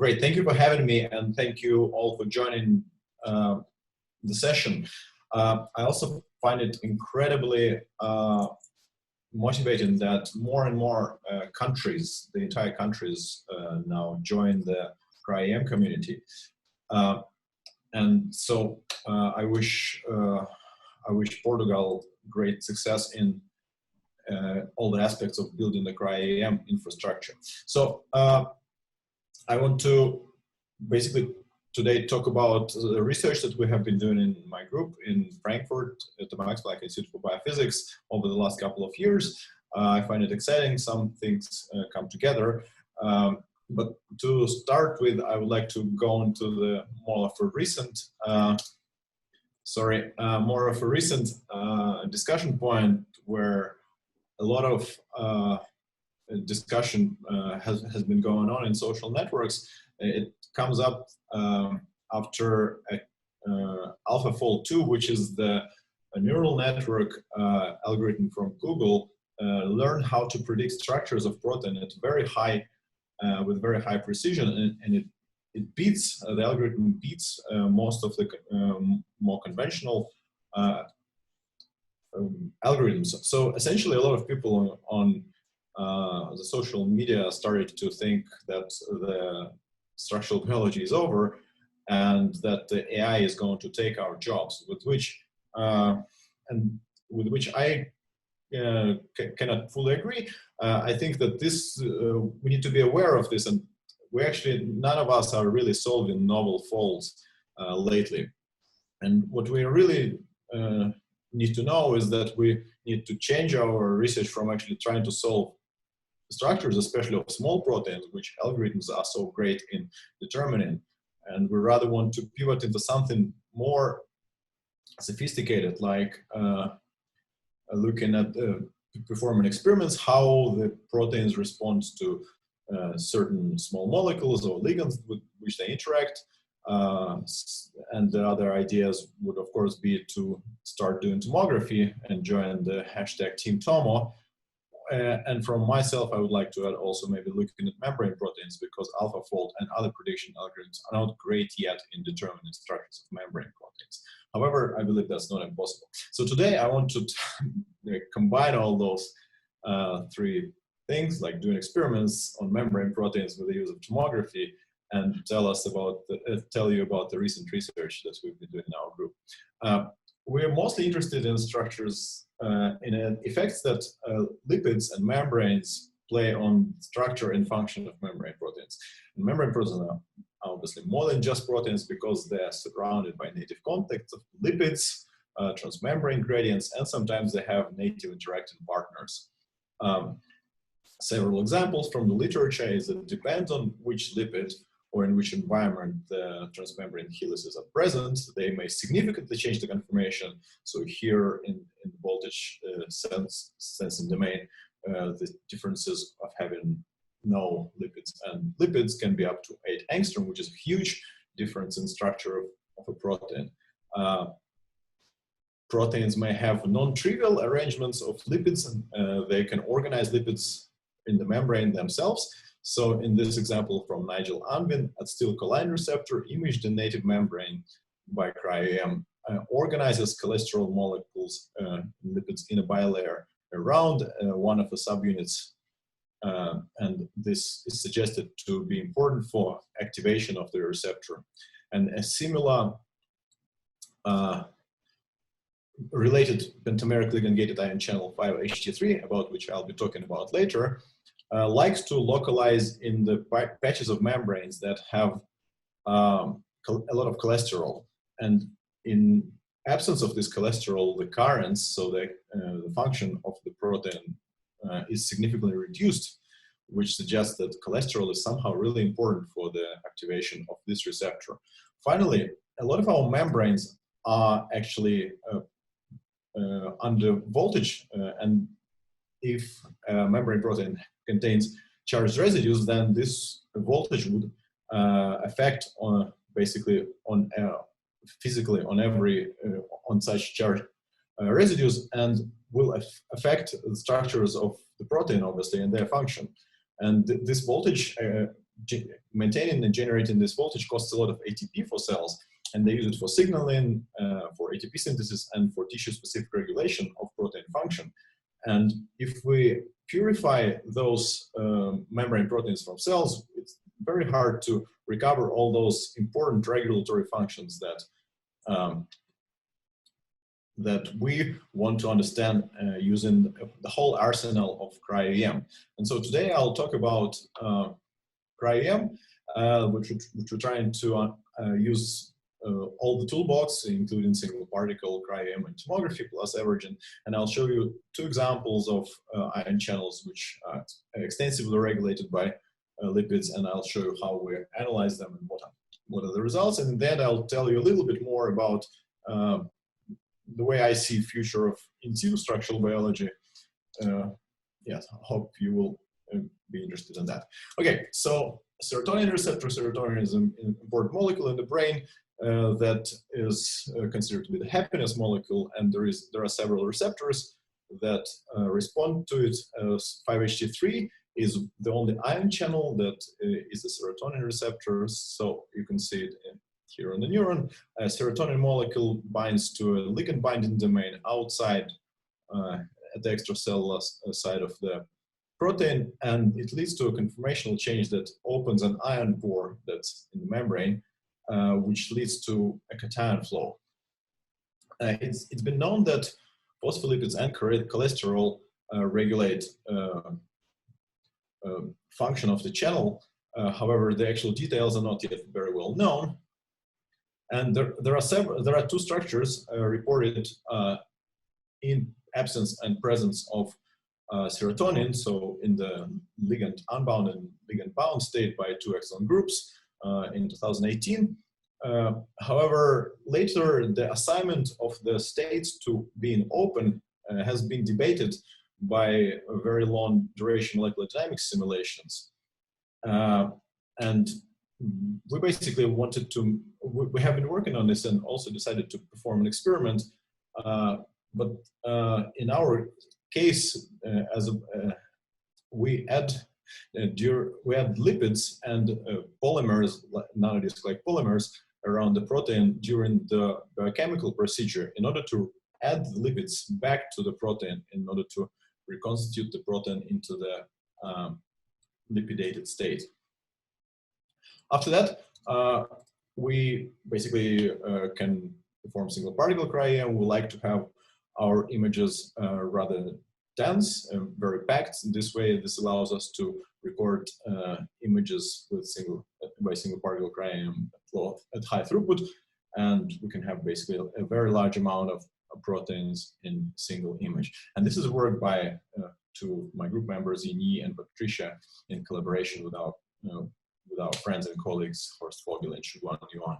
Great, thank you for having me, and thank you all for joining the session. I also find it incredibly motivating that more and more countries, the entire countries, now join the cryo-EM community. And so I wish Portugal great success in all the aspects of building the cryo-EM infrastructure. So I want to basically today talk about the research that we have been doing in my group in Frankfurt at the Max Planck Institute for Biophysics over the last couple of years. I find it exciting, some things come together. But to start with, I would like to go into the more of a recent, discussion point where a lot of discussion has been going on in social networks. It comes up after AlphaFold 2, which is a neural network algorithm from Google, learned how to predict structures of protein at very high, with very high precision, and it beats, the algorithm beats most of the more conventional algorithms. So essentially a lot of people on the social media started to think that the structural biology is over and that the AI is going to take our jobs, with which I cannot fully agree. I think that this we need to be aware of this, and we actually, none of us are really solving novel folds lately. And what we really need to know is that we need to change our research from actually trying to solve structures, especially of small proteins, which algorithms are so great in determining. And we rather want to pivot into something more sophisticated, like looking at performing experiments, how the proteins respond to certain small molecules or ligands with which they interact. And the other ideas would, of course, be to start doing tomography and join the hashtag Team Tomo. And from myself, I would like to add also maybe looking at membrane proteins, because AlphaFold and other prediction algorithms are not great yet in determining structures of membrane proteins. However, I believe that's not impossible. So today I want to combine all those three things, like doing experiments on membrane proteins with the use of tomography, and tell you about the recent research that we've been doing in our group. We're mostly interested in structures, in effects that lipids and membranes play on structure and function of membrane proteins. And membrane proteins are obviously more than just proteins, because they're surrounded by native contacts of lipids, transmembrane gradients, and sometimes they have native interacting partners. Several examples from the literature is that it depends on which lipid or in which environment the transmembrane helices are present, they may significantly change the conformation. So here in the voltage sensing domain, the differences of having no lipids and lipids can be up to 8 angstrom, which is a huge difference in structure of a protein. Proteins may have non-trivial arrangements of lipids, and they can organize lipids in the membrane themselves. So in this example from Nigel Unwin, acetylcholine receptor imaged the native membrane by cryo-EM, organizes cholesterol molecules, lipids in a bilayer around one of the subunits. And this is suggested to be important for activation of the receptor. And a similar related pentameric ligand-gated ion channel 5-HT3, about which I'll be talking about later, likes to localize in the patches of membranes that have a lot of cholesterol. And in absence of this cholesterol, the currents, so the function of the protein is significantly reduced, which suggests that cholesterol is somehow really important for the activation of this receptor. Finally, a lot of our membranes are actually under voltage, and if a membrane protein contains charged residues, then this voltage would affect on basically on physically on every on such charged residues, and will affect the structures of the protein, obviously, and their function. And this voltage maintaining and generating this voltage costs a lot of ATP for cells, and they use it for signaling, for ATP synthesis, and for tissue-specific regulation of protein function. And if we purify those membrane proteins from cells, it's very hard to recover all those important regulatory functions that that we want to understand using the whole arsenal of cryo-EM. And so today I'll talk about cryo-EM, which we're trying to use all the toolbox, including single particle, cryo-EM, and tomography, plus averaging. And I'll show you two examples of ion channels which are extensively regulated by lipids, and I'll show you how we analyze them and what are the results. And then I'll tell you a little bit more about the way I see future of in situ structural biology. Yes, I hope you will be interested in that. Okay, so serotonin receptor. Serotonin is an important molecule in the brain that is considered to be the happiness molecule, and there are several receptors that respond to it. 5-HT3 is the only ion channel that is the serotonin receptor, so you can see it here on the neuron. A serotonin molecule binds to a ligand binding domain outside at the extracellular side of the protein, and it leads to a conformational change that opens an ion pore that's in the membrane, which leads to a cation flow. It's been known that phospholipids and cholesterol regulate function of the channel. However, the actual details are not yet very well known. And there are two structures reported in absence and presence of serotonin, so in the ligand unbound and ligand bound state by two exon groups in 2018. However, later the assignment of the states to being open has been debated by a very long duration molecular dynamics simulations. And we basically wanted to, we have been working on this and also decided to perform an experiment. But in our case, we add lipids and polymers, nanodisk-like polymers, around the protein during the biochemical procedure in order to add the lipids back to the protein in order to reconstitute the protein into the lipidated state. After that, we basically can perform single particle cryo-EM. We like to have our images rather dense and very packed. This way, this allows us to record images with single particle cryo-EM at high throughput, and we can have basically a very large amount of proteins in single image. And this is work by two of my group members, Yi and Patricia, in collaboration with our friends and colleagues Horst Vogel and Shuguan Yuan.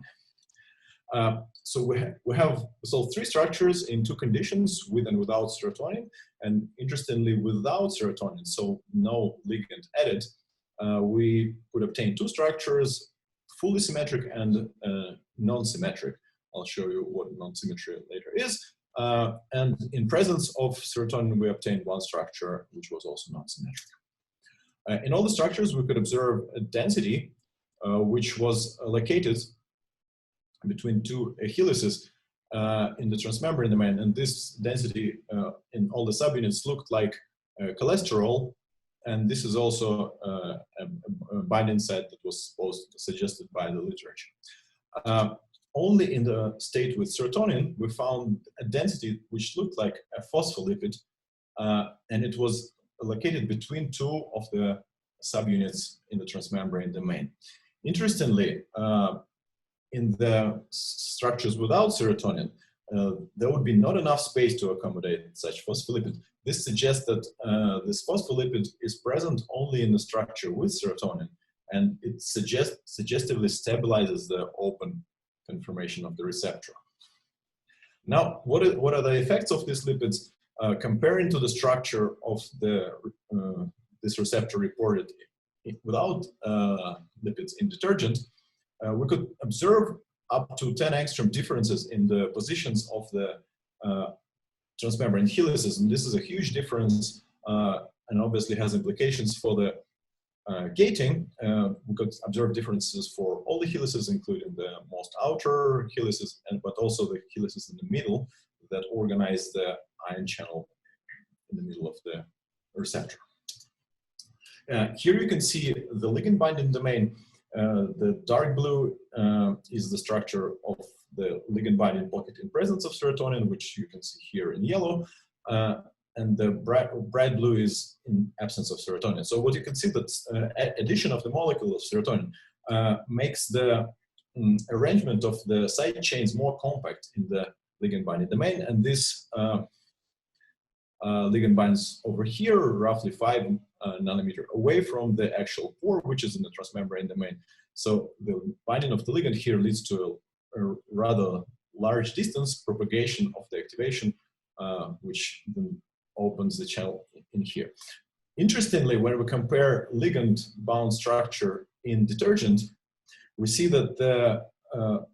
So we have solved three structures in two conditions, with and without serotonin. And interestingly, without serotonin, so no ligand added, we could obtain two structures, fully symmetric and non-symmetric. I'll show you what non-symmetry later is. And in presence of serotonin, we obtained one structure, which was also non-symmetric. In all the structures, we could observe a density which was located between two helices in the transmembrane domain, and this density in all the subunits looked like cholesterol, and this is also a binding site that was suggested by the literature. Only in the state with serotonin, we found a density which looked like a phospholipid, and it was located between two of the subunits in the transmembrane domain. Interestingly, in the structures without serotonin, there would be not enough space to accommodate such phospholipid. This suggests that this phospholipid is present only in the structure with serotonin, and it suggestively stabilizes the open conformation of the receptor. Now, what are the effects of these lipids comparing to the structure of this receptor reported without lipids in detergent? We could observe up to 10 angstrom differences in the positions of the transmembrane helices, and this is a huge difference and obviously has implications for the gating, we could observe differences for all the helices, including the most outer helices, but also the helices in the middle that organize the ion channel in the middle of the receptor. Here you can see the ligand binding domain. The dark blue is the structure of the ligand binding pocket in presence of serotonin, which you can see here in yellow. And the bright blue is in absence of serotonin. So what you can see that addition of the molecule of serotonin makes the arrangement of the side chains more compact in the ligand binding domain. And this ligand binds over here, roughly 5 nanometer away from the actual pore, which is in the transmembrane domain. So the binding of the ligand here leads to a rather large distance propagation of the activation, which then opens the channel in here. Interestingly, when we compare ligand-bound structure in detergent, we see that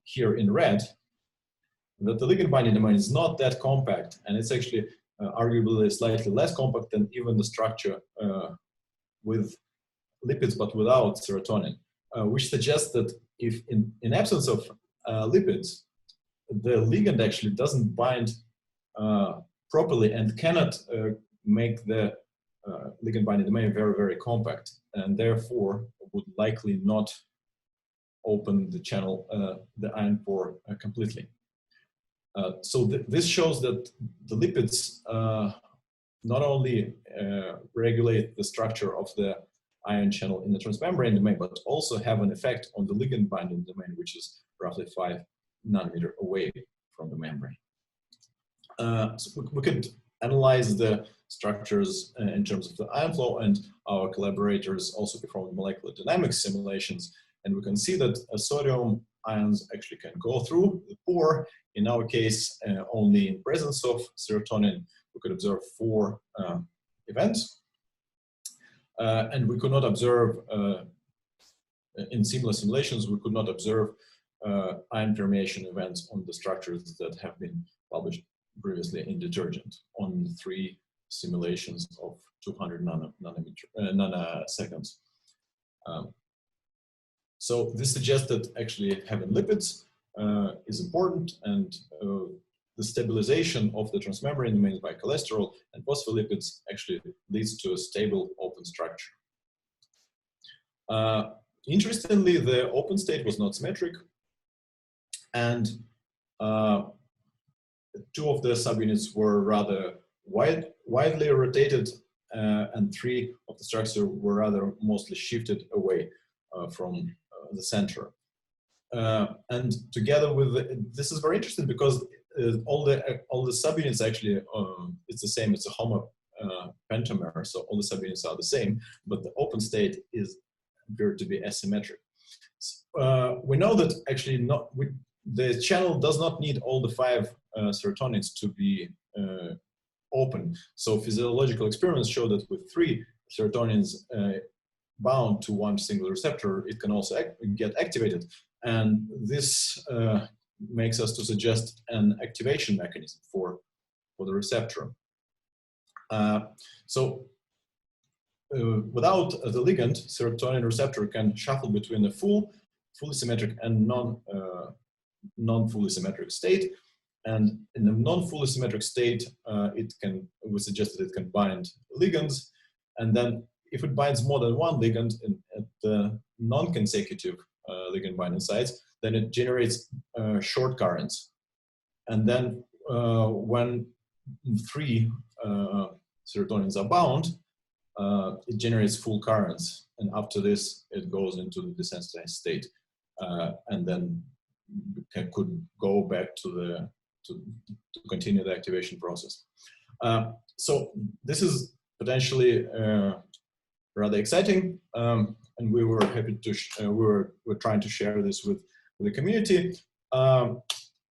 here in red, that the ligand binding domain is not that compact, and it's actually arguably slightly less compact than even the structure with lipids but without serotonin, which suggests that if in absence of lipids, the ligand actually doesn't bind properly and cannot make the ligand binding domain very, very compact, and therefore would likely not open the channel, the ion pore completely. So this shows that the lipids not only regulate the structure of the ion channel in the transmembrane domain, but also have an effect on the ligand binding domain, which is roughly 5 nanometer away from the membrane. So we could analyze the structures in terms of the ion flow, and our collaborators also performed molecular dynamics simulations, and we can see that sodium ions actually can go through the pore. In our case, only in presence of serotonin, we could observe 4 events. And we could not observe, in similar simulations, we could not observe ion permeation events on the structures that have been published previously in detergent on 3 simulations of 200 nanoseconds. So this suggests that actually having lipids is important, and the stabilization of the transmembrane domains by cholesterol and phospholipids actually leads to a stable open structure. Interestingly, the open state was not symmetric, and 2 of the subunits were rather widely rotated, and 3 of the structures were rather mostly shifted away from the center. And together with this is very interesting because all the subunits actually it's the same. It's a homo pentamer, so all the subunits are the same, but the open state is appeared to be asymmetric. We know that actually the channel does not need all the 5 serotonins to be open. So physiological experiments show that with 3 serotonins bound to one single receptor, it can also get activated. And this makes us to suggest an activation mechanism for the receptor. Without the ligand, serotonin receptor can shuffle between a fully symmetric and non-fully symmetric state. And in the non-fully symmetric state, we suggest that it can bind ligands. And then if it binds more than one ligand at the non-consecutive ligand binding sites, then it generates short currents. And then when 3 serotonins are bound, it generates full currents. And after this, it goes into the desensitized state, and then could go back to continue the activation process. So this is potentially rather exciting, and we were happy to we're trying to share this with the community.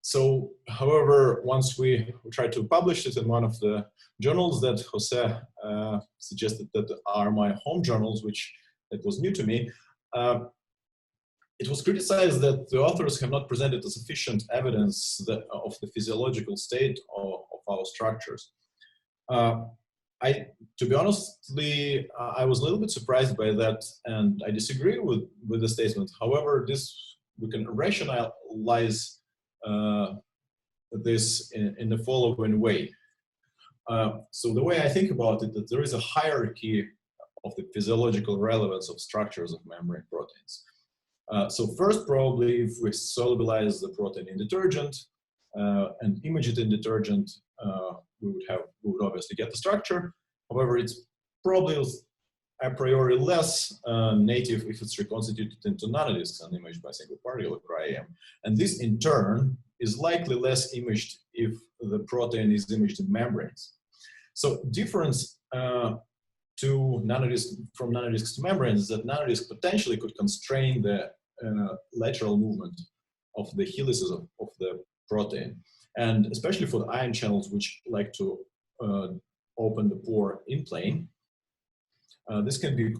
So, however, once we tried to publish it in one of the journals that Jose suggested that are my home journals, which it was new to me, it was criticized that the authors have not presented a sufficient evidence of the physiological state of our structures. To be honestly, I was a little bit surprised by that, and I disagree with the statement. However, we can rationalize this in the following way. So the way I think about it, that there is a hierarchy of the physiological relevance of structures of membrane proteins. So first, probably, if we solubilize the protein in detergent and image it in detergent, we would obviously get the structure. However, it's probably a priori less native if it's reconstituted into nanodiscs and imaged by single particle cryo-EM. And this, in turn, is likely less imaged if the protein is imaged in membranes. So difference from nanodiscs to membranes is that nanodisc potentially could constrain the lateral movement of the helices of the protein. And especially for the ion channels, which like to open the pore in plane, this can be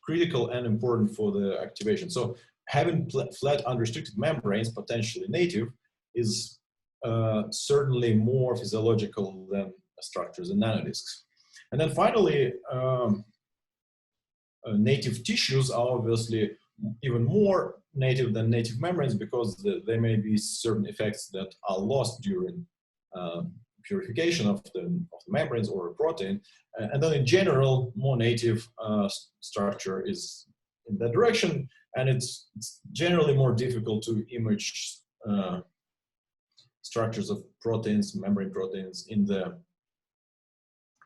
critical and important for the activation. So having flat unrestricted membranes, potentially native, is certainly more physiological than structures in nanodiscs. And then finally, native tissues are obviously even more native than native membranes because there may be certain effects that are lost during purification of the membranes or a protein. And then in general, more native structure is in that direction, and it's generally more difficult to image structures of proteins, membrane proteins, in the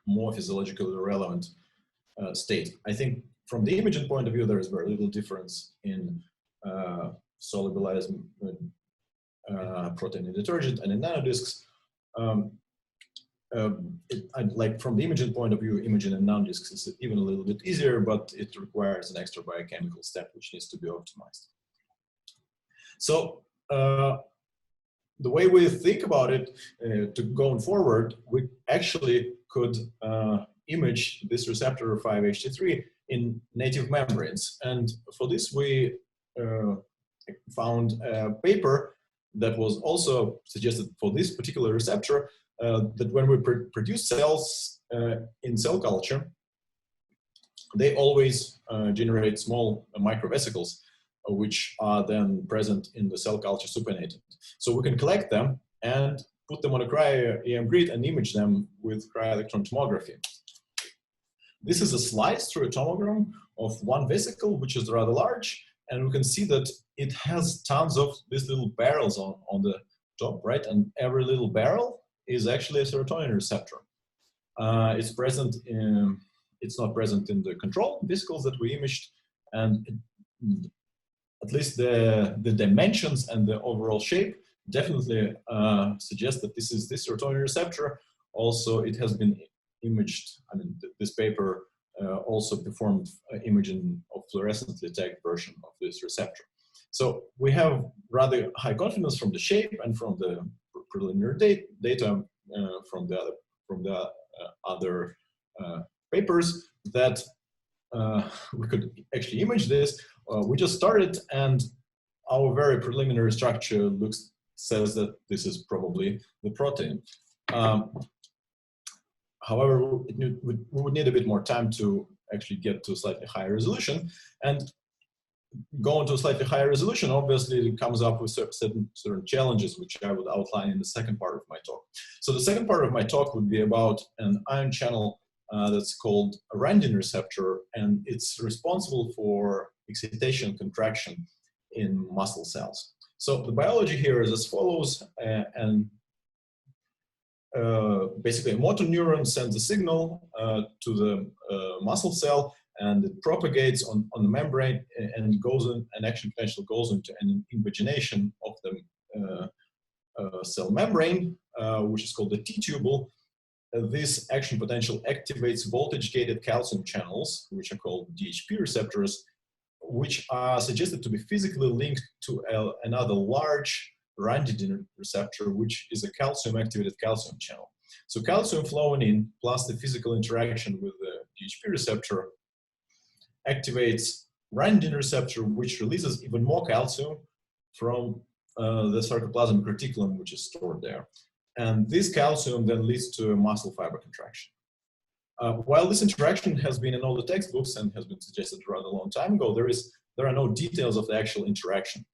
more physiologically relevant state. I think from the imaging point of view, there is very little difference in solubilized protein in detergent and in nanodiscs. Like from the imaging point of view, imaging in nanodiscs is even a little bit easier, but it requires an extra biochemical step which needs to be optimized. So the way we think about it to going forward, we actually could image this receptor 5-HT3 in native membranes. And for this, we found a paper that was also suggested for this particular receptor, that when we produce cells in cell culture, they always generate small microvesicles, which are then present in the cell culture supernatant. So we can collect them and put them on a cryo-EM grid and image them with cryo-electron tomography. This is a slice through a tomogram of one vesicle, which is rather large, and we can see that it has tons of these little barrels on the top, right? And every little barrel is actually a serotonin receptor. It's present in, it's not present in the control vesicles that we imaged, and at least the dimensions and the overall shape definitely suggest that this is this serotonin receptor. Also, it has been imaged, I mean, this paper also performed imaging of fluorescently tagged version of this receptor. So we have rather high confidence from the shape and from the preliminary data from the other papers that we could actually image this. We just started, and our very preliminary structure says that this is probably the protein. However, we would need a bit more time to actually get to a slightly higher resolution. And going to a slightly higher resolution, obviously, it comes up with certain challenges, which I would outline in the second part of my talk. So the second part of my talk would be about an ion channel that's called a randin receptor, and it's responsible for excitation-contraction in muscle cells. So the biology here is as follows, basically a motor neuron sends a signal to the muscle cell, and it propagates on the membrane and goes in, an action potential goes into an invagination of the cell membrane, which is called the T-tubule. This action potential activates voltage-gated calcium channels, which are called DHP receptors, which are suggested to be physically linked to another large randin receptor, which is a calcium-activated calcium channel. So calcium flowing in, plus the physical interaction with the DHP receptor, activates randin receptor, which releases even more calcium from the sarcoplasmic reticulum, which is stored there. And this calcium then leads to a muscle fiber contraction. While this interaction has been in all the textbooks and has been suggested rather a long time ago, there are no details of the actual interaction.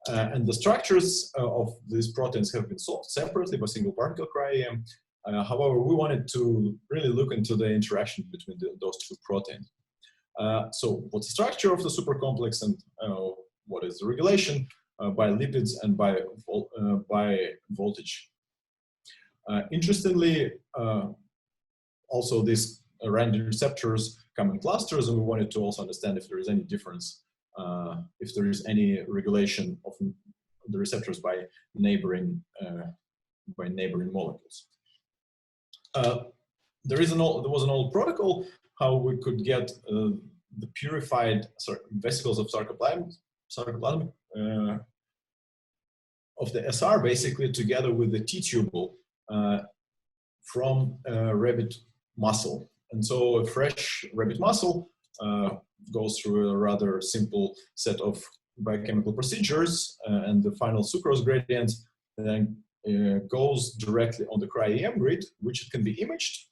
And the structures of these proteins have been solved separately by single particle cryo-EM. However, we wanted to really look into the interaction between those two proteins. So what's the structure of the supercomplex, and what is the regulation by lipids and by voltage? Interestingly, also these random receptors come in clusters, and we wanted to also understand if there is any difference, if there is any regulation of the receptors by neighboring molecules. There was an old protocol how we could get the purified vesicles of sarcoplasm of the SR basically together with the T-tubule from rabbit muscle. And so a fresh rabbit muscle goes through a rather simple set of biochemical procedures, and the final sucrose gradient then goes directly on the cryo-EM grid, which it can be imaged.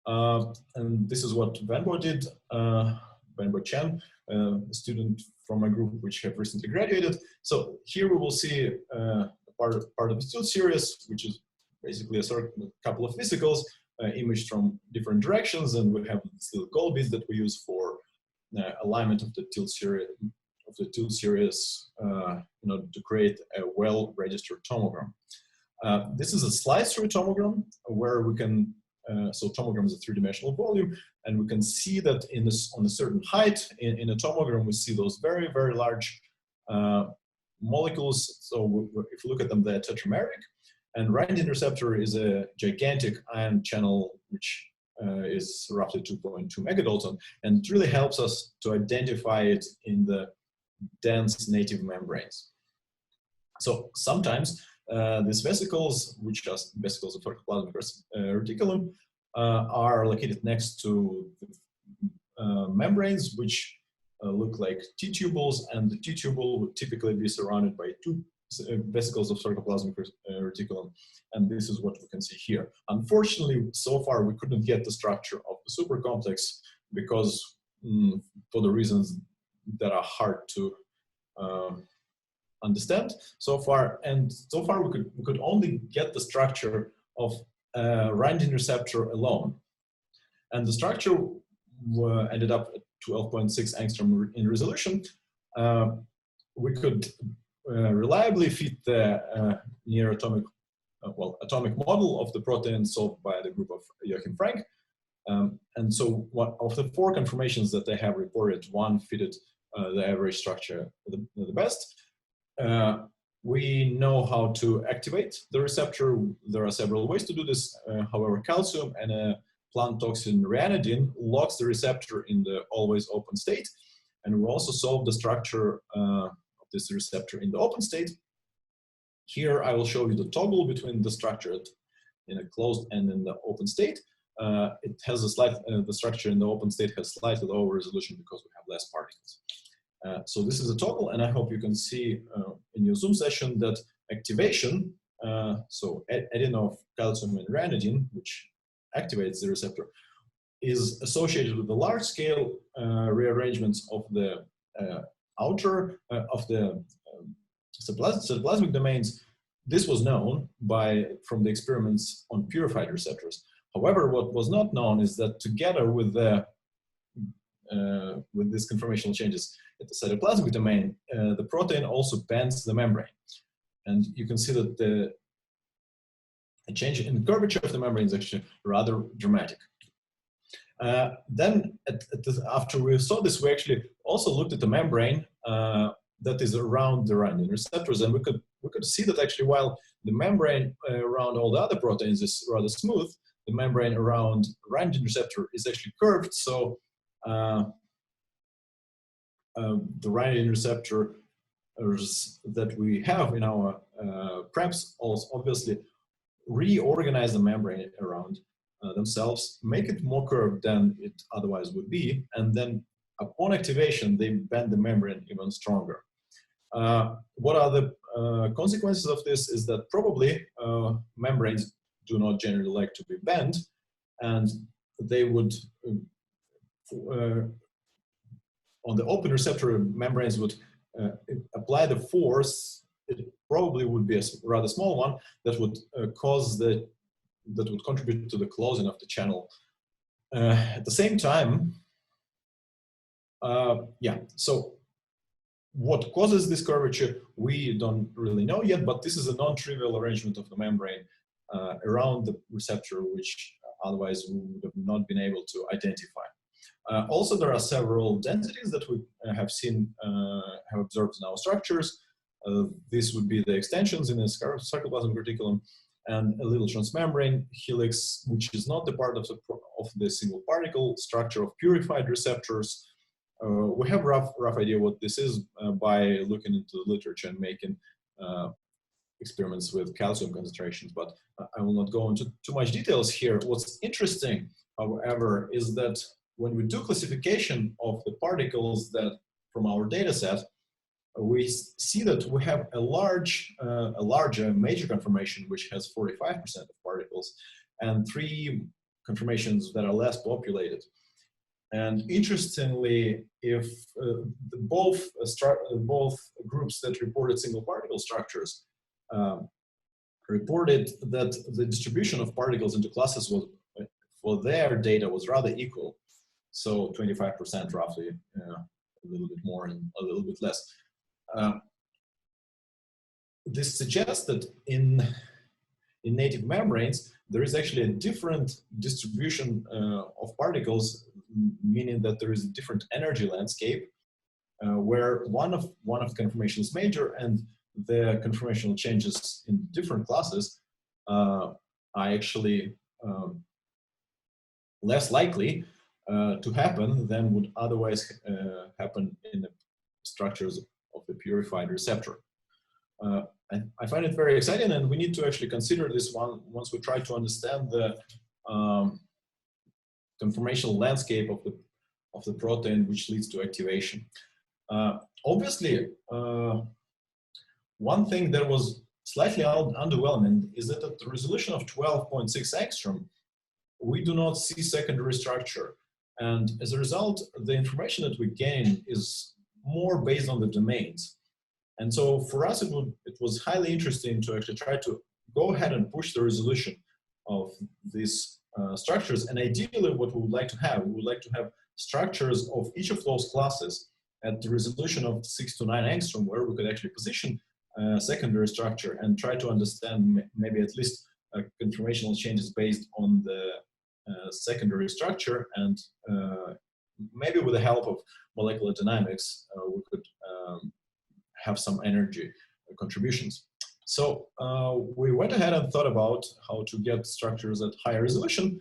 And this is what Vanbo did, Vanbo Chen, a student from my group which have recently graduated. So here we will see part of the still series, which is basically a couple of vesicles imaged from different directions, and we have this little gold beads that we use for alignment of the tilt series in order to create a well-registered tomogram. This is a slice-through tomogram where we can, so tomogram is a three-dimensional volume, and we can see that on a certain height in a tomogram, we see those very, very large molecules. So if you look at them, they're tetrameric. And ryanodine receptor is a gigantic ion channel, which is roughly 2.2 megadalton, and it really helps us to identify it in the dense native membranes. So sometimes these vesicles, which are vesicles of sarcoplasmic reticulum, are located next to membranes, which look like T-tubules, and the T-tubule would typically be surrounded by two vesicles of sarcoplasmic reticulum, and this is what we can see here. Unfortunately, so far we couldn't get the structure of the supercomplex because for the reasons that are hard to understand so far, and so far we could only get the structure of ryanodine receptor alone, and the structure ended up at 12.6 angstrom in resolution. We could reliably fit the near atomic model of the protein solved by the group of Joachim Frank. And so one of the four conformations that they have reported, one fitted the average structure the best. We know how to activate the receptor. There are several ways to do this. However, calcium and a plant toxin ryanodine locks the receptor in the always open state. And we also solve the structure this receptor in the open state. Here I will show you the toggle between the structure in a closed and in the open state. It has a slight, the structure in the open state has slightly lower resolution because we have less particles. So this is a toggle, and I hope you can see in your Zoom session that activation, so adding of calcium and ryanodine, which activates the receptor, is associated with the large scale rearrangements of the outer of the cytoplasmic domains. This was known from the experiments on purified receptors. However, what was not known is that together with these conformational changes at the cytoplasmic domain, the protein also bends the membrane, and you can see that the change in the curvature of the membrane is actually rather dramatic. Then, after we saw this, we actually also looked at the membrane that is around the ryanodine receptors, and we could see that actually while the membrane around all the other proteins is rather smooth, the membrane around ryanodine receptor is actually curved. So the ryanodine receptors that we have in our preps also obviously reorganize the membrane around themselves, make it more curved than it otherwise would be, and then upon activation, they bend the membrane even stronger. What are the consequences of this is that probably membranes do not generally like to be bent, and they would, on the open receptor membranes, would apply the force. It probably would be a rather small one that would that would contribute to the closing of the channel. At the same time, so what causes this curvature, we don't really know yet, but this is a non-trivial arrangement of the membrane around the receptor, which otherwise we would have not been able to identify. Also, there are several densities that we have observed in our structures. This would be the extensions in the sarcoplasmic reticulum, and a little transmembrane helix, which is not the part of the single particle structure of purified receptors. We have rough idea what this is by looking into the literature and making experiments with calcium concentrations, but I will not go into too much details here. What's interesting, however, is that when we do classification of the particles that from our data set, we see that we have a larger major conformation, which has 45% of particles, and 3 conformations that are less populated. And interestingly, if both groups that reported single particle structures reported that the distribution of particles into classes was, for their data, was rather equal. So 25% roughly, a little bit more and a little bit less. This suggests that in native membranes, there is actually a different distribution of particles, meaning that there is a different energy landscape, where one of the conformation is major, and the conformational changes in different classes are actually less likely to happen than would otherwise happen in the structures of the purified receptor. And I find it very exciting, and we need to actually consider this one once we try to understand the conformational landscape of the protein which leads to activation. Obviously, one thing that was slightly underwhelming is that at the resolution of 12.6 angstrom, we do not see secondary structure. And as a result, the information that we gain is more based on the domains. And so for us, it was highly interesting to actually try to go ahead and push the resolution of these structures. And ideally, what we would like to have, structures of each of those classes at the resolution of 6 to 9 angstrom, where we could actually position a secondary structure and try to understand maybe at least conformational changes based on the secondary structure, and maybe with the help of molecular dynamics, we could have some energy contributions. So we went ahead and thought about how to get structures at higher resolution.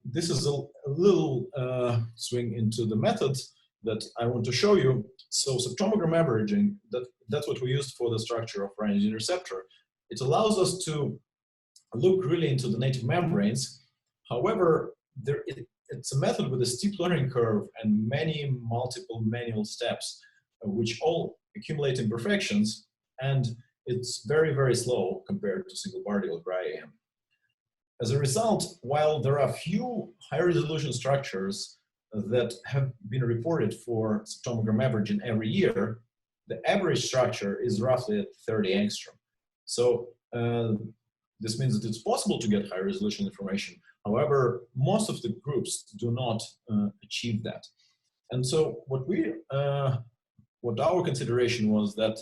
This is a little swing into the methods that I want to show you. So subtomogram averaging, that's what we used for the structure of ryanodine receptor. It allows us to look really into the native membranes. However, it's a method with a steep learning curve and multiple manual steps, which all accumulate imperfections, and it's very, very slow compared to single particle cryo-EM. As a result, while there are few high resolution structures that have been reported for subtomogram averaging every year, the average structure is roughly at 30 angstrom. So this means that it's possible to get high resolution information. However, most of the groups do not achieve that. And so what our consideration was that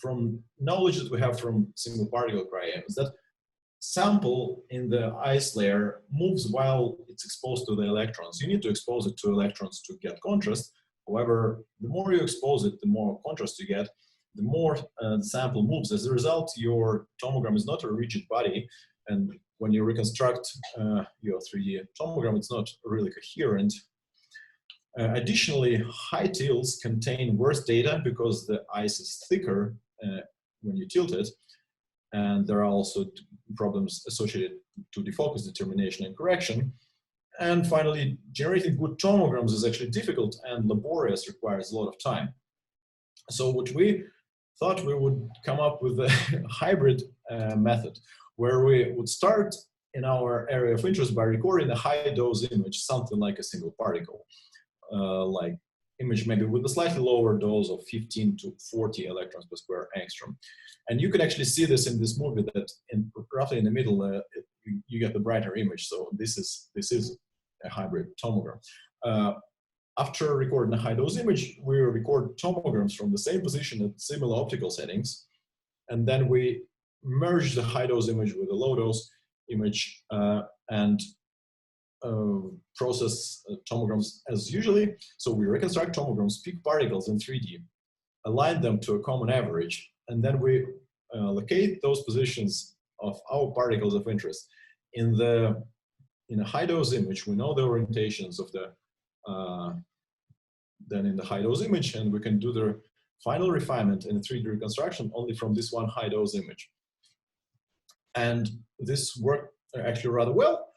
from knowledge that we have from single particle cryo-EM is that sample in the ice layer moves while it's exposed to the electrons. You need to expose it to electrons to get contrast. However, the more you expose it, the more contrast you get, the more the sample moves. As a result, your tomogram is not a rigid body, and when you reconstruct your 3D tomogram, it's not really coherent. Additionally, high tilts contain worse data because the ice is thicker when you tilt it, and there are also problems associated to defocus determination and correction. And finally, generating good tomograms is actually difficult and laborious, requires a lot of time. So what we thought, we would come up with a hybrid method where we would start in our area of interest by recording a high dose image, something like a single particle, like image maybe with a slightly lower dose of 15 to 40 electrons per square angstrom. And you can actually see this in this movie that roughly in the middle, you get the brighter image. So this is a hybrid tomogram. After recording a high dose image, we record tomograms from the same position at similar optical settings. And then we merge the high dose image with the low dose image and process tomograms as usually. So we reconstruct tomograms, pick particles in 3D, align them to a common average, and then we locate those positions of our particles of interest. In a high dose image, we know the orientations of the then in the high dose image, and we can do the final refinement in 3D reconstruction only from this one high dose image. And this worked actually rather well.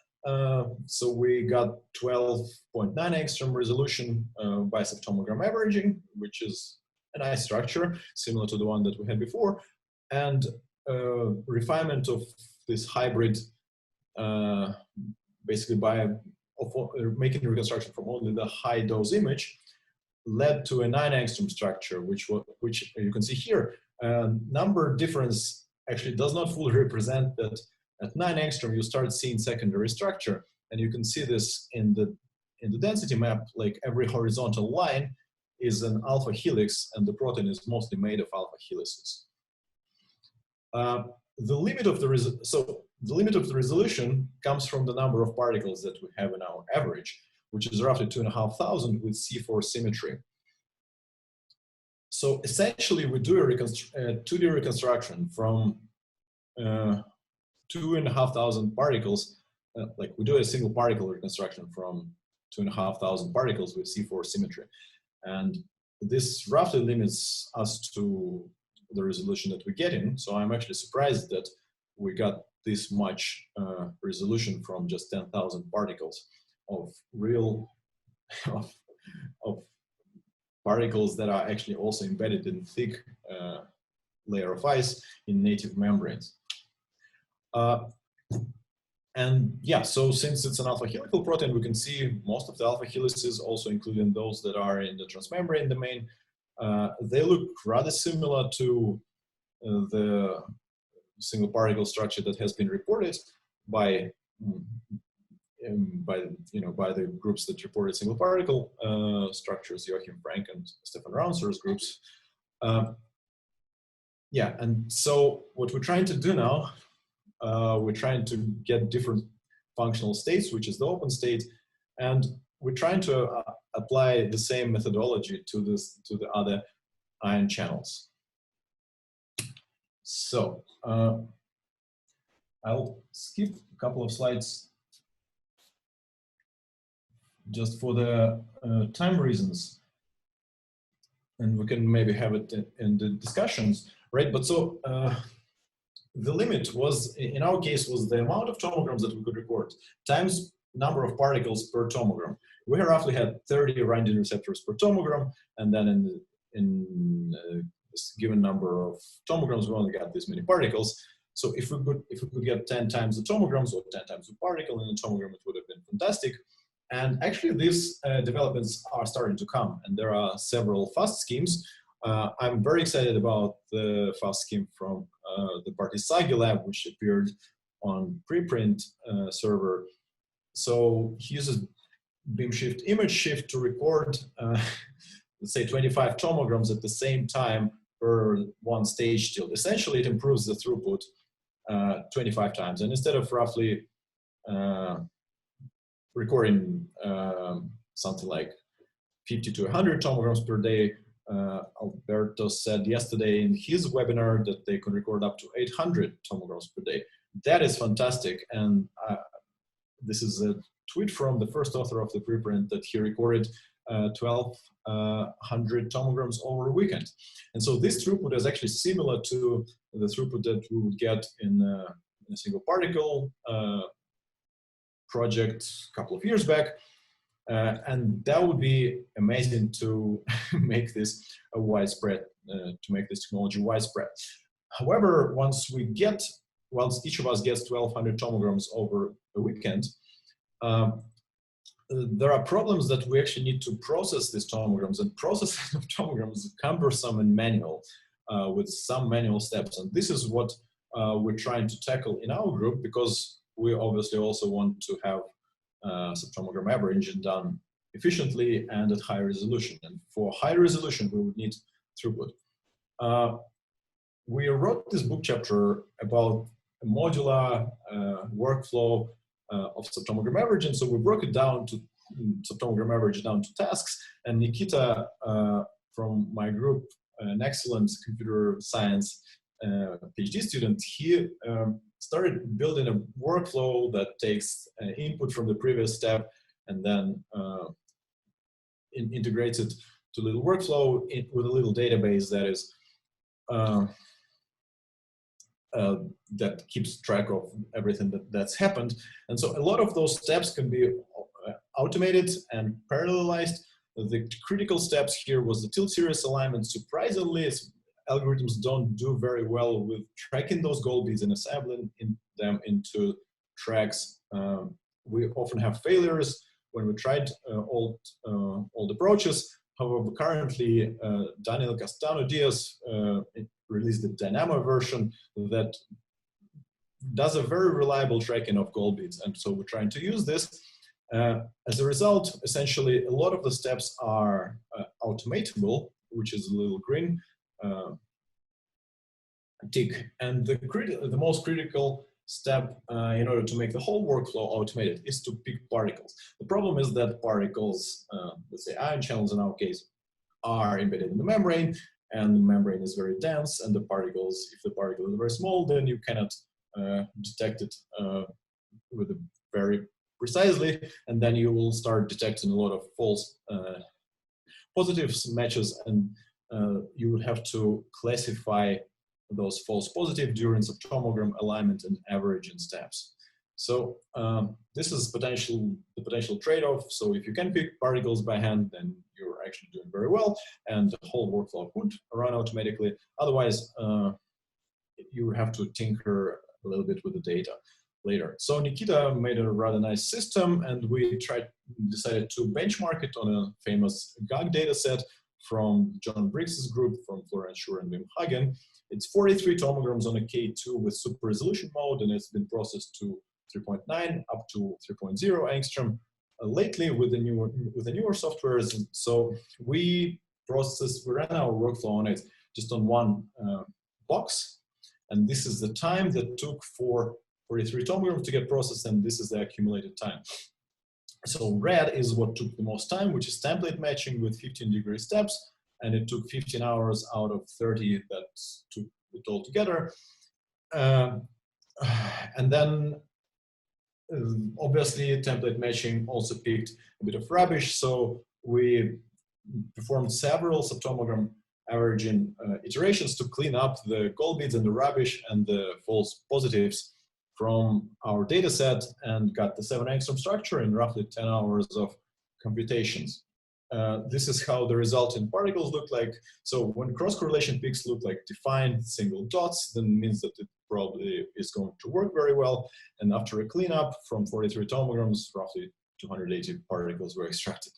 So we got 12.9 angstrom resolution by subtomogram averaging, which is a nice structure, similar to the one that we had before, and refinement of this hybrid, basically by making the reconstruction from only the high dose image, led to a 9 angstrom structure, which you can see here. Number difference actually does not fully represent that at 9 angstrom you start seeing secondary structure, and you can see this in the density map. Like every horizontal line is an alpha helix, and the protein is mostly made of alpha helices. The limit of the resolution comes from the number of particles that we have in our average, which is roughly 2,500 with C4 symmetry. So essentially, we do a 2D reconstruction from 2,500 particles. Like we do a single particle reconstruction from 2,500 particles with C4 symmetry, and this roughly limits us to the resolution that we get in. So I'm actually surprised that we got this much resolution from just 10,000 particles of real of particles that are actually also embedded in thick layer of ice in native membranes. And yeah, so since it's an alpha helical protein, we can see most of the alpha helices, also including those that are in the transmembrane domain. They look rather similar to the single particle structure that has been reported by the groups that reported single particle structures, Joachim Frank and Stefan Raunser's groups. Yeah, and so what we're trying to do now, we're trying to get different functional states, which is the open state, and we're trying to apply the same methodology to the other ion channels. So I'll skip a couple of slides just for the time reasons, and we can maybe have it in the discussions, right? But so the limit was, in our case, was the amount of tomograms that we could record times number of particles per tomogram. We roughly had 30 ryanodine receptors per tomogram, and then in this given number of tomograms, we only got this many particles. So if we could get 10 times the tomograms or 10 times the particle in a tomogram, it would have been fantastic. And actually, these developments are starting to come, and there are several fast schemes. I'm very excited about the fast scheme from the Partisagi lab, which appeared on preprint server. So he uses beam shift image shift to record, let's say 25 tomograms at the same time per one stage tilt. Essentially, it improves the throughput 25 times. And instead of roughly recording something like 50 to 100 tomograms per day, Alberto said yesterday in his webinar that they could record up to 800 tomograms per day. That is fantastic. And this is a tweet from the first author of the preprint that he recorded 1,200 tomograms over a weekend. And so this throughput is actually similar to the throughput that we would get in a single particle project a couple of years back. And that would be amazing to make this a widespread, to make this technology widespread. However, once we get once each of us gets 1,200 tomograms over a weekend, there are problems that we actually need to process these tomograms, and processing of tomograms is cumbersome and manual, with some manual steps. And this is what we're trying to tackle in our group, because we obviously also want to have subtomogram averaging done efficiently and at high resolution. And for high resolution, we would need throughput. We wrote this book chapter about a modular workflow of subtomogram averaging. So we broke it down to subtomogram average down to tasks. And Nikita from my group, an excellent computer science PhD student, he started building a workflow that takes input from the previous step and then integrates it to a little workflow with a little database that is that keeps track of everything that's happened. And so a lot of those steps can be automated and parallelized. The critical steps here was the tilt series alignment. Surprisingly, algorithms don't do very well with tracking those goal beads and assembling them into tracks. We often have failures when we tried old approaches. However, currently, Daniel Castano-Diaz released the Dynamo version that does a very reliable tracking of goal beads. And so we're trying to use this. As a result, essentially, a lot of the steps are automatable, which is a little green tick. And the most critical step in order to make the whole workflow automated is to pick particles. The problem is that particles, let's say ion channels in our case, are embedded in the membrane, and the membrane is very dense, and the particles, if the particle is very small, then you cannot detect it with a very precisely, and then you will start detecting a lot of false positives matches, and you would have to classify those false positive during subtomogram alignment and averaging steps. So this is the potential trade-off. So if you can pick particles by hand, then you're actually doing very well, and the whole workflow could run automatically. Otherwise, you have to tinker a little bit with the data later. So Nikita made a rather nice system, and we decided to benchmark it on a famous GAG data set from John Briggs's group, from Florence Schur and Wim Hagen. It's 43 tomograms on a K2 with super resolution mode, and it's been processed to 3.9 up to 3.0 angstrom lately with the newer softwares. So we ran our workflow on it just on one box, and this is the time that took for 43 tomograms to get processed, and this is the accumulated time. So red is what took the most time, which is template matching with 15-degree steps, and it took 15 hours out of 30 that took it all together. And then obviously template matching also picked a bit of rubbish, so we performed several subtomogram averaging iterations to clean up the goal beads and the rubbish and the false positives from our data set, and got the 7 angstrom structure in roughly 10 hours of computations. This is how the resulting particles look like. So when cross-correlation peaks look like defined single dots, then it means that it probably is going to work very well. And after a cleanup from 43 tomograms, roughly 280 particles were extracted.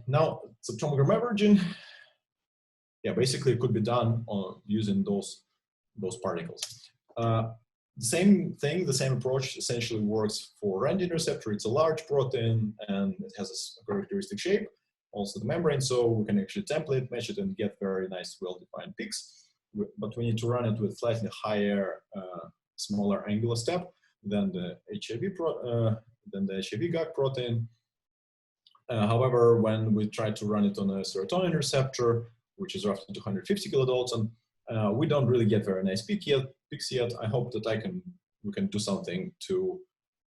Now, subtomogram averaging, yeah, basically it could be done using those particles. The same thing, the same approach essentially works for randin receptor. It's a large protein and it has a characteristic shape, also the membrane, so we can actually template match it and get very nice, well-defined peaks. But we need to run it with slightly higher, smaller angular step than the HIV GAG protein. However, when we try to run it on a serotonin receptor, which is roughly 250 kilodalton, we don't really get very nice peaks yet. I hope that we can do something to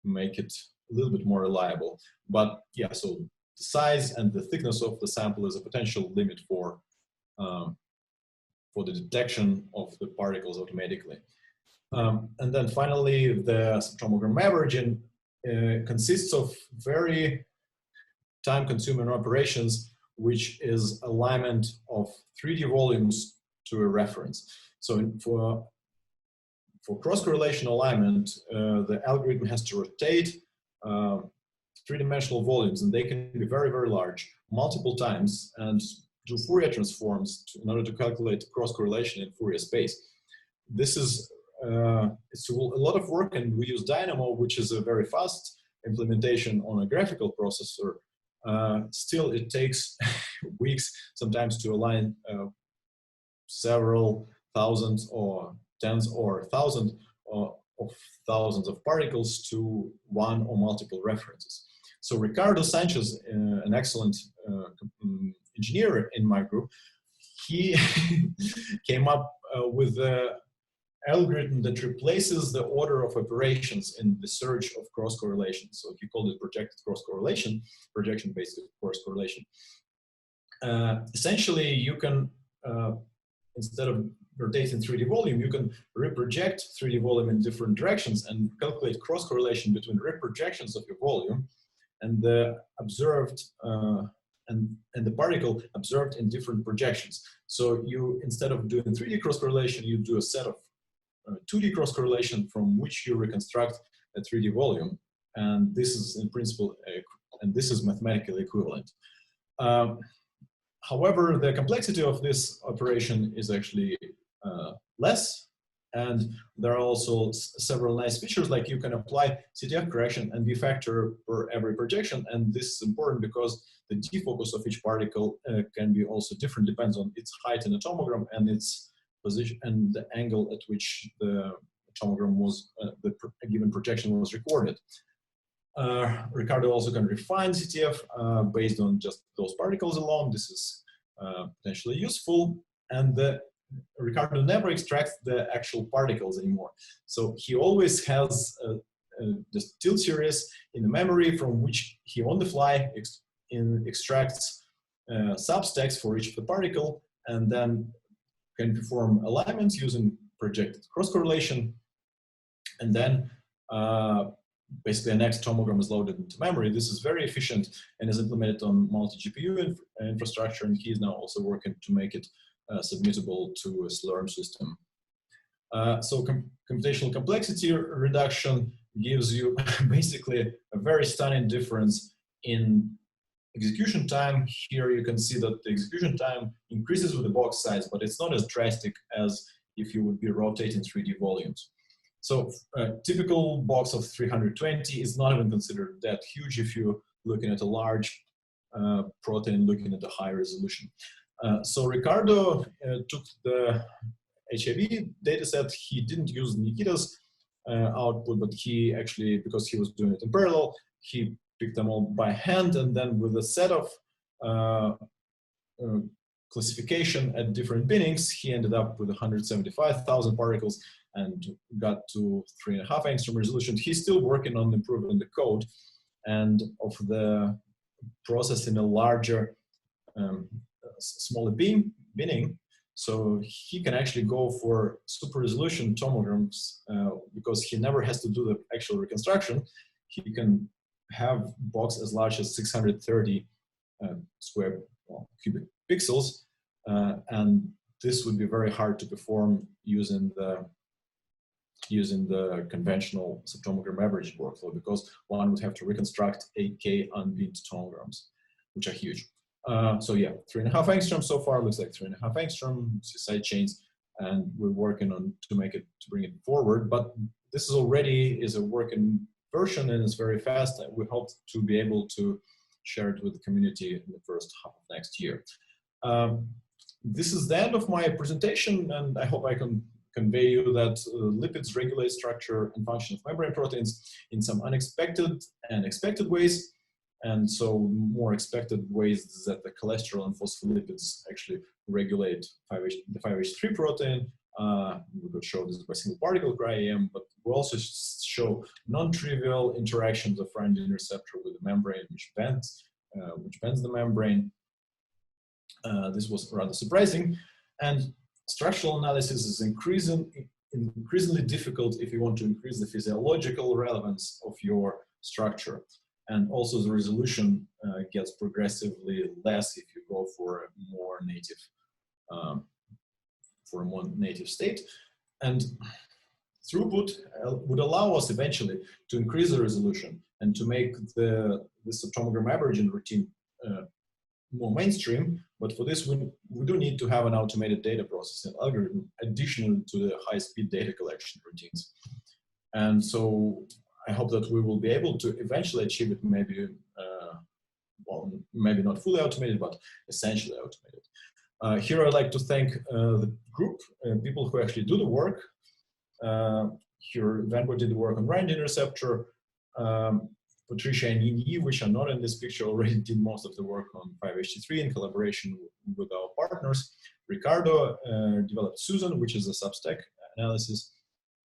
make it a little bit more reliable. But yeah, so the size and the thickness of the sample is a potential limit for the detection of the particles automatically. And then finally, the subtomogram averaging consists of very time-consuming operations, which is alignment of 3D volumes to a reference. So for cross-correlation alignment, the algorithm has to rotate three-dimensional volumes, and they can be very, very large, multiple times, and do Fourier transforms in order to calculate cross-correlation in Fourier space. This is it's a lot of work, and we use Dynamo, which is a very fast implementation on a graphical processor. Still, it takes weeks sometimes to align several thousands or tens or thousands of thousands of particles to one or multiple references. So Ricardo Sanchez, an excellent engineer in my group, he came up with the algorithm that replaces the order of operations in the search of cross-correlation. So he called it projected cross-correlation, projection-based cross-correlation. Essentially, you can, instead of rotating 3D volume, you can reproject 3D volume in different directions and calculate cross-correlation between reprojections of your volume and the observed and the particle observed in different projections. So you, instead of doing 3D cross-correlation, you do a set of 2D cross-correlation from which you reconstruct a 3D volume. And this is in principle, and this is mathematically equivalent. However, the complexity of this operation is actually less. And there are also several nice features, like you can apply CTF correction and B-factor for every projection. And this is important because the defocus of each particle can be also different, depends on its height in a tomogram and its position and the angle at which the tomogram was, a given projection was recorded. Ricardo also can refine CTF based on just those particles alone. This is potentially useful. And Ricardo never extracts the actual particles anymore. So he always has the tilt series in the memory from which he on the fly extracts SUbStacks for each of the particle, and then can perform alignments using projected cross-correlation. And then basically the next tomogram is loaded into memory. This is very efficient and is implemented on multi-GPU infrastructure, and he is now also working to make it submittable to a Slurm system. So computational complexity reduction gives you basically a very stunning difference in execution time. Here you can see that the execution time increases with the box size, but it's not as drastic as if you would be rotating 3D volumes. So a typical box of 320 is not even considered that huge if you're looking at a large protein, looking at a high resolution. So Ricardo took the HIV dataset. He didn't use Nikita's output, but he actually, because he was doing it in parallel, he picked them all by hand, and then with a set of classification at different binnings, he ended up with 175,000 particles and got to 3.5 angstrom resolution. He's still working on improving the code and of the process in a larger, smaller binning. So he can actually go for super resolution tomograms because he never has to do the actual reconstruction. He can have box as large as 630 square cubic pixels, and this would be very hard to perform using the conventional subtomogram average workflow, because one would have to reconstruct 8K unbinned tomograms, which are huge. So yeah, 3.5 angstrom so far, looks like 3.5 angstrom side chains, and we're working on to bring it forward. But this is already a working version and it's very fast. And we hope to be able to share it with the community in the first half of next year. This is the end of my presentation, and I hope I can convey you that lipids regulate structure and function of membrane proteins in some unexpected and expected ways. And so more expected ways is that the cholesterol and phospholipids actually regulate the 5H3 protein. We could show this by single particle cryo-EM, but we also show non-trivial interactions of ryanodine receptor with the membrane, which bends the membrane. This was rather surprising. And structural analysis is increasingly difficult if you want to increase the physiological relevance of your structure. And also the resolution gets progressively less if you go for a more native state. And throughput would allow us eventually to increase the resolution and to make the subtomogram averaging routine more mainstream. But for this, we do need to have an automated data processing algorithm additional to the high-speed data collection routines. And so I hope that we will be able to eventually achieve it, maybe, well, maybe not fully automated, but essentially automated. Here I'd like to thank the group, people who actually do the work. Here, Vanko did the work on random receptor. Patricia and Yinyi, which are not in this picture, already did most of the work on 5-HT3 in collaboration with our partners. Ricardo developed Susan, which is a SUbStack analysis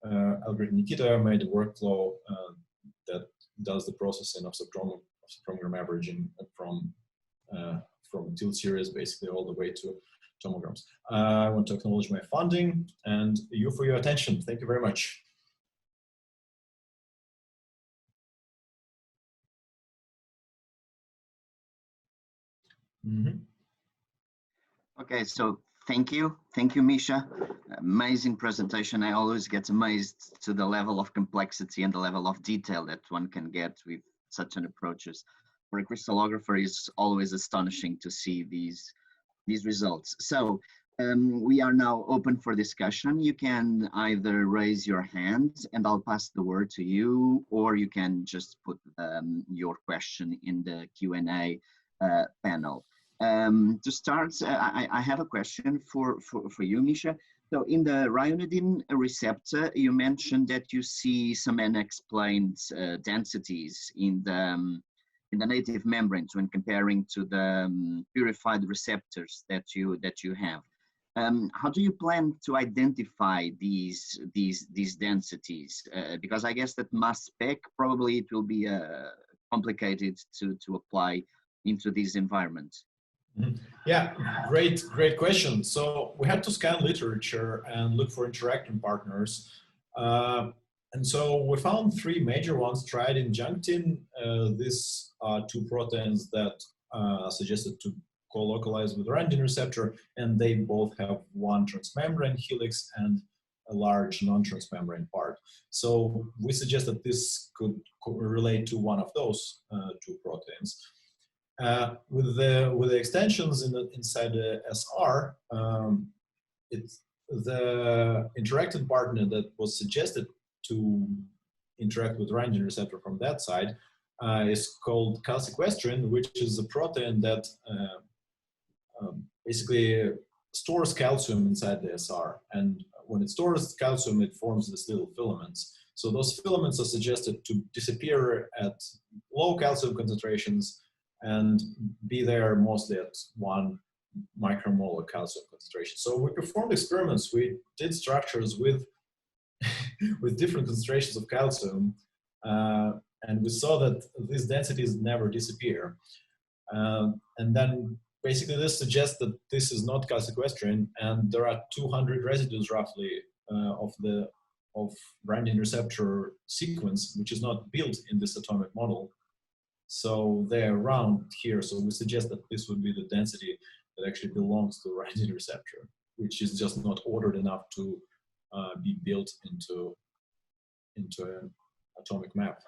algorithm. Nikita made a workflow that does the processing of subtomogram averaging from tilt series basically all the way to tomograms. I want to acknowledge my funding and you for your attention. Thank you very much. Okay, so thank you, Misha. Amazing presentation. I always get amazed to the level of complexity and the level of detail that one can get with such an approaches. For a crystallographer, it's always astonishing to see these results. So we are now open for discussion. You can either raise your hand and I'll pass the word to you, or you can just put your question in the Q&A panel. To start, I have a question for you, Misha. So in the ryanodine receptor, you mentioned that you see some unexplained densities in the native membranes when comparing to the purified receptors that you have. How do you plan to identify these densities? Because I guess that mass spec probably it will be complicated to apply into these environments. Yeah, great question. So we had to scan literature and look for interacting partners. And so we found three major ones: Triad and junctin. These are two proteins that are suggested to co-localize with the random receptor, and they both have one transmembrane helix and a large non-transmembrane part. So we suggest that this could relate to one of those two proteins. With the extensions inside the SR, the interacted partner that was suggested to interact with random receptor from that side is called calsequestrin, which is a protein that basically stores calcium inside the SR. And when it stores calcium, it forms these little filaments. So those filaments are suggested to disappear at low calcium concentrations and be there mostly at 1 micromolar calcium concentration. So we performed experiments. We did structures with different concentrations of calcium, and we saw that these densities never disappear. And then basically this suggests that this is not calsequestrin, and there are 200 residues roughly of random receptor sequence, which is not built in this atomic model. So they're around here. So we suggest that this would be the density that actually belongs to the random receptor, which is just not ordered enough to be built into an atomic map.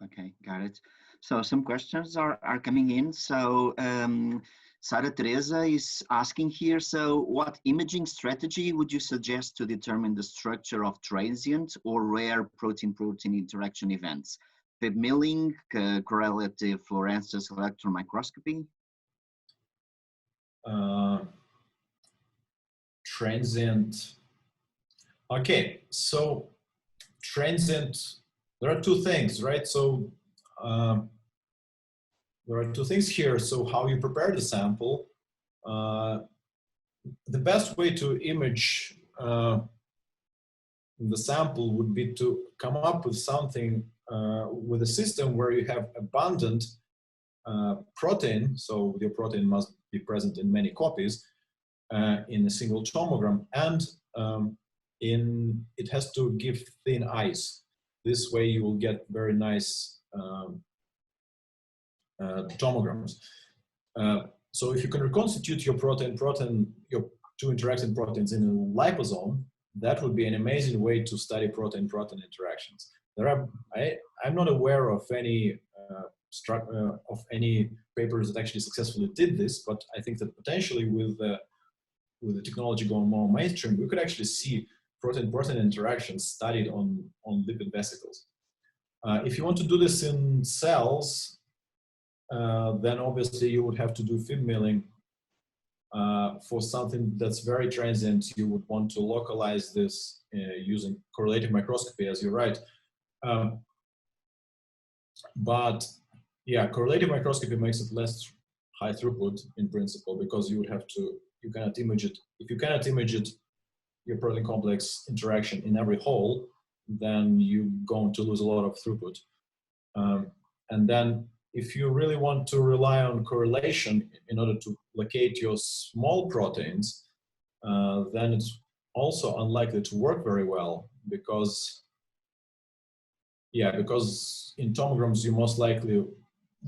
Okay, got it. So some questions are coming in. So Sara Teresa is asking here, so what imaging strategy would you suggest to determine the structure of transient or rare protein-protein interaction events? Fib milling, correlative fluorescence electron microscopy? Transient. Okay, so transient, there are two things, right? So there are two things here. So how you prepare the sample. The best way to image the sample would be to come up with something with a system where you have abundant protein, so your protein must be present in many copies in a single tomogram, and it has to give thin ice. This way you will get very nice tomograms. So if you can reconstitute your your two interacting proteins in a liposome, that would be an amazing way to study protein-protein interactions. I'm not aware of any papers that actually successfully did this, but I think that potentially with the technology going more mainstream, we could actually see protein-protein interactions studied on lipid vesicles. If you want to do this in cells, then obviously you would have to do Fib milling. For something that's very transient, you would want to localize this using correlative microscopy, as you're right. But yeah, correlative microscopy makes it less high throughput in principle, because you would have to, you cannot image it. If you cannot image it, your protein complex interaction in every hole, then you're going to lose a lot of throughput. And then if you really want to rely on correlation in order to locate your small proteins, then it's also unlikely to work very well, because in tomograms you most likely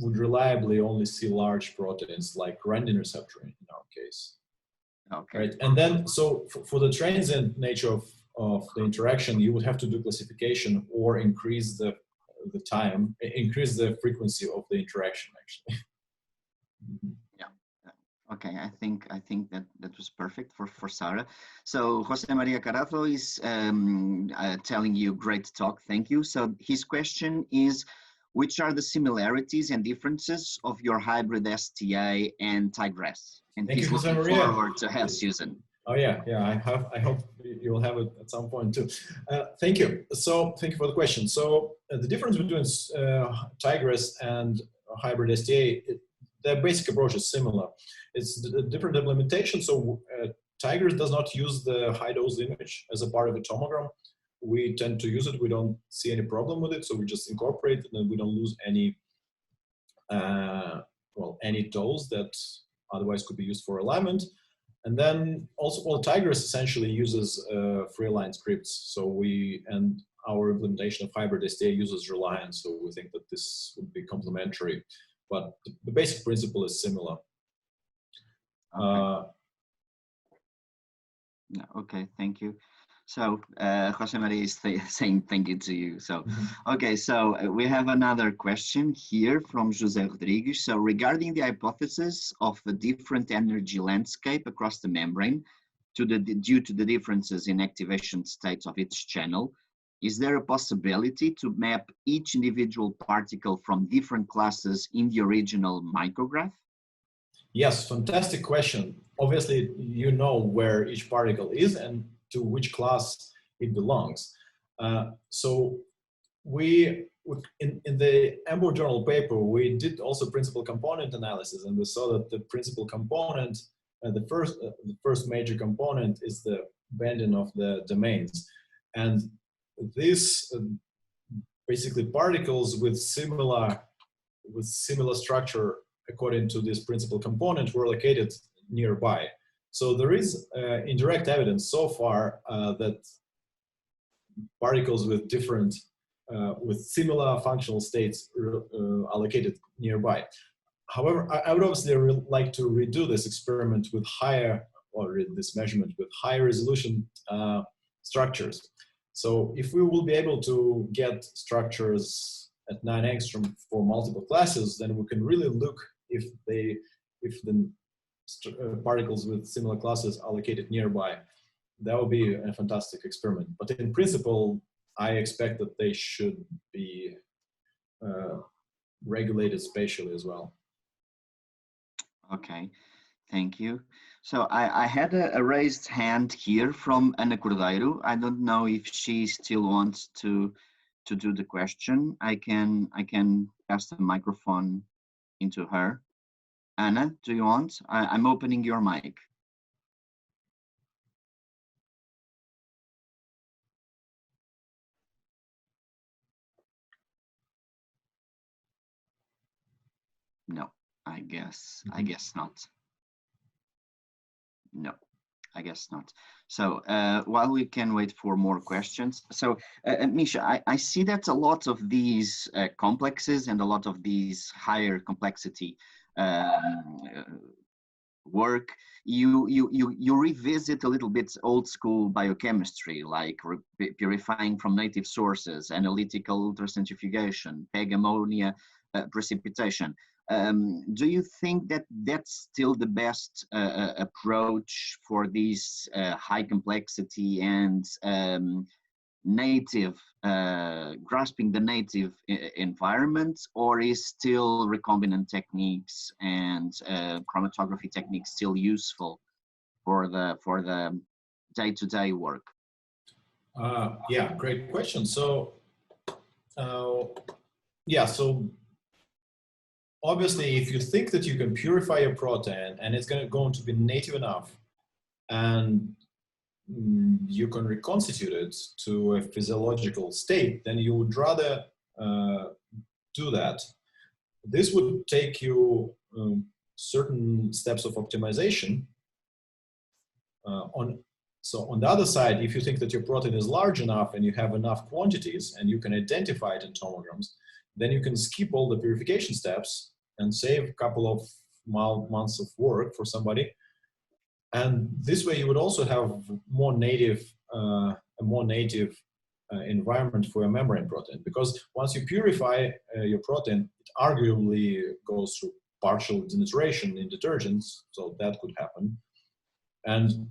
would reliably only see large proteins like randin receptor in our case. Okay. Right, and then so for the transient nature of the interaction, you would have to do classification or increase the time, increase the frequency of the interaction actually. Yeah. Okay, I think that was perfect for Sarah. So Jose Maria Carazo is telling you great talk, thank you. So his question is, which are the similarities and differences of your hybrid STA and Tigress? And Thank he's you, looking Jose Maria. forward to have Susan. Oh yeah, I hope you'll have it at some point too. Thank you. So thank you for the question. So the difference between Tigress and hybrid STA, their basic approach is similar. It's a different implementation. So Tigress does not use the high dose image as a part of a tomogram. We tend to use it. We don't see any problem with it, so we just incorporate it, and we don't lose any any dose that otherwise could be used for alignment. And then also, Tigress essentially uses free-align scripts. So our implementation of hybrid STA uses Reliance, so we think that this would be complementary. But the basic principle is similar. Okay, okay, thank you. So Jose Maria is saying thank you to you. So, okay, so we have another question here from Jose Rodrigues. So regarding the hypothesis of a different energy landscape across the membrane due to the differences in activation states of each channel, is there a possibility to map each individual particle from different classes in the original micrograph? Yes, fantastic question. Obviously, you know where each particle is and to which class it belongs. So in the EMBO journal paper, we did also principal component analysis, and we saw that the principal component, the first major component is the bending of the domains. And this basically particles with similar structure according to this principal component were located nearby. So there is indirect evidence so far that particles with different, with similar functional states are located nearby. However, I would obviously like to redo this experiment with this measurement with higher resolution structures. So if we will be able to get structures at 9 angstrom for multiple classes, then we can really look if the particles with similar classes are located nearby. That would be a fantastic experiment. But in principle, I expect that they should be regulated spatially as well. Okay, thank you. So I had a raised hand here from Ana Cordeiro. I don't know if she still wants to do the question. I can pass the microphone into her. Anna, do you want? I'm opening your mic. No, I guess not. No, I guess not. So while we can wait for more questions, so Misha, I see that a lot of these complexes and a lot of these higher complexity work, you revisit a little bit old school biochemistry, like purifying from native sources, analytical ultracentrifugation, PEG ammonia precipitation. Do you think that that's still the best approach for this high complexity and native, grasping the native environment, or is still recombinant techniques and chromatography techniques still useful for the day-to-day work? Yeah, great question. So, yeah, so obviously, if you think that you can purify a protein and it's going to be native enough, and you can reconstitute it to a physiological state, then you would rather do that. This would take you certain steps of optimization. So on the other side, if you think that your protein is large enough and you have enough quantities and you can identify it in tomograms, then you can skip all the purification steps and save a couple of months of work for somebody. And this way you would also have more native, a more native environment for a membrane protein, because once you purify your protein, it arguably goes through partial denaturation in detergents, so that could happen. And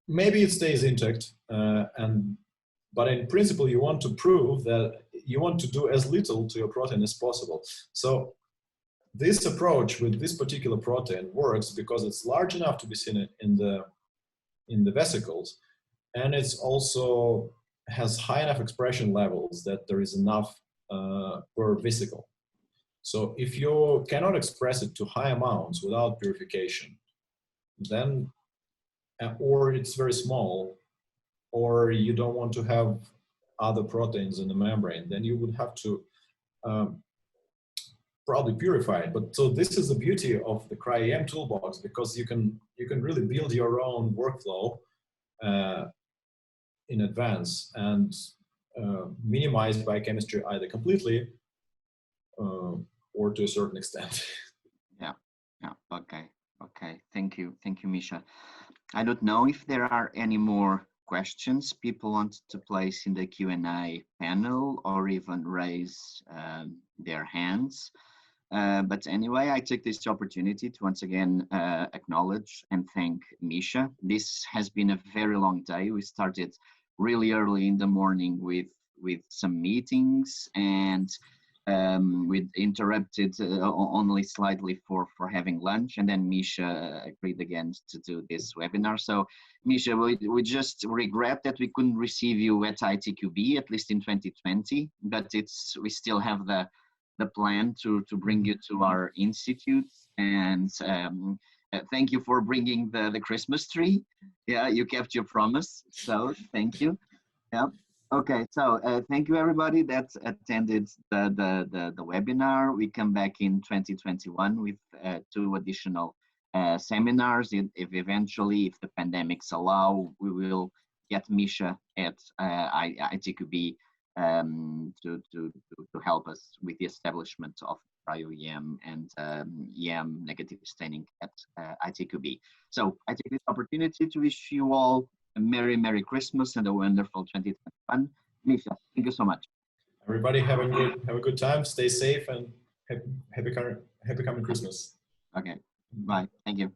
maybe it stays intact, but in principle, you want to prove that you want to do as little to your protein as possible. So this approach with this particular protein works because it's large enough to be seen in the vesicles, and it's also has high enough expression levels that there is enough per vesicle. So if you cannot express it to high amounts without purification, then, or it's very small, or you don't want to have other proteins in the membrane, then you would have to probably purify it. But so this is the beauty of the cryo-EM toolbox, because you can really build your own workflow in advance and minimize biochemistry either completely or to a certain extent. Yeah. Okay. Thank you, Misha. I don't know if there are any more questions people want to place in the Q&A panel or even raise their hands. But anyway, I take this opportunity to once again acknowledge and thank Misha. This has been a very long day. We started really early in the morning with some meetings, and we interrupted only slightly for having lunch, and then Misha agreed again to do this webinar. So Misha, we just regret that we couldn't receive you at ITQB, at least in 2020, but we still have the plan to bring you to our institute. And thank you for bringing the Christmas tree. Yeah, you kept your promise, so thank you. Yeah. Okay, so thank you everybody that attended the webinar. We come back in 2021 with 2 additional seminars. If eventually, if the pandemics allow, we will get Misha at ITQB to help us with the establishment of cryo-EM and EM negative staining at ITQB. So I take this opportunity to wish you all a Merry Christmas and a wonderful 2021. Misha, thank you so much. Everybody have a good time, stay safe, and happy coming Christmas. Okay, bye, thank you.